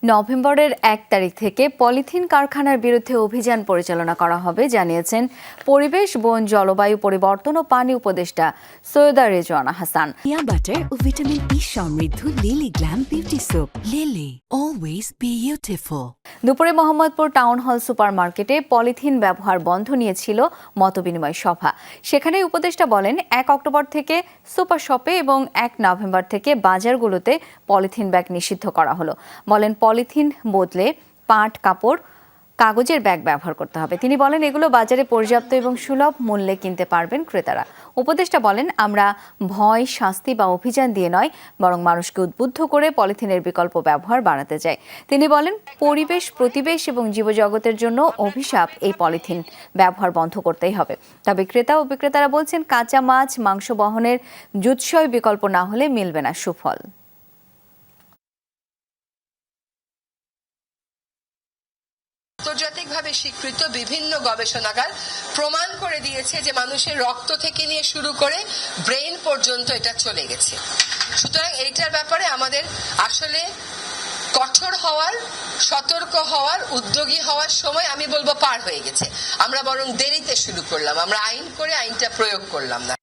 নভেম্বরের ১ তারিখ থেকে পলিথিন কারখানার বিরুদ্ধে অভিযান পরিচালনা করা হবে জানিয়েছেন পরিবেশ, বন, জলবায়ু পরিবর্তন ও পানি উপদেষ্টা সৈয়দা রেজওয়ানা হাসান। পিয়া বাটার ও ভিটামিন ই সমৃদ্ধ lily glam beauty soap. Lily, always beautiful. দুপুরে মোহাম্মদপুর টাউন হল সুপার মার্কেটে পলিথিন ব্যবহার বন্ধ নিয়েছিল মতবিনিময় সভা। সেখানে উপদেষ্টা বলেন, ১ অক্টোবর থেকে সুপার শপে এবং ১ নভেম্বর থেকে বাজারগুলোতে পলিথিন ব্যাগ নিষিদ্ধ করা হলো। বলেন, পলিথিন বদলে পাট, কাপড়, কাগজের ব্যাগ ব্যবহার করতে হবে। তিনি বলেন, এগুলো বাজারে পর্যাপ্ত এবং সুলভ মূল্যে কিনতে পারবেন ক্রেতারা। উপদেষ্টা বলেন, আমরা ভয়, শাস্তি বা অভিযান দিয়ে নয়, বরং মানুষকে উদ্বুদ্ধ করে পলিথিনের বিকল্প ব্যবহার বাড়াতে চাই। তিনি বলেন, পরিবেশ, প্রতিবেশ এবং জীবজগতের জন্য অভিশাপ এই পলিথিন ব্যবহার বন্ধ করতেই হবে। তবে ক্রেতা ও বিক্রেতারা বলছেন, কাঁচা মাছ, মাংস বহনের জুৎসই বিকল্প না হলে মিলবে না সুফল। আন্তর্জাতিকভাবে স্বীকৃত বিভিন্ন গবেষণাগার প্রমাণ করে দিয়েছে যে মানুষের রক্ত থেকে নিয়ে শুরু করে ব্রেইন পর্যন্ত এটা চলে গেছে। সুতরাং এইটার ব্যাপারে আমাদের আসলে কঠোর হওয়ার, সতর্ক হওয়ার, উদ্যোগী হওয়ার সময় আমি বলবো পার হয়ে গেছে। আমরা বরং দেরিতে শুরু করলাম, আমরা আইন করে আইনটা প্রয়োগ করলাম না।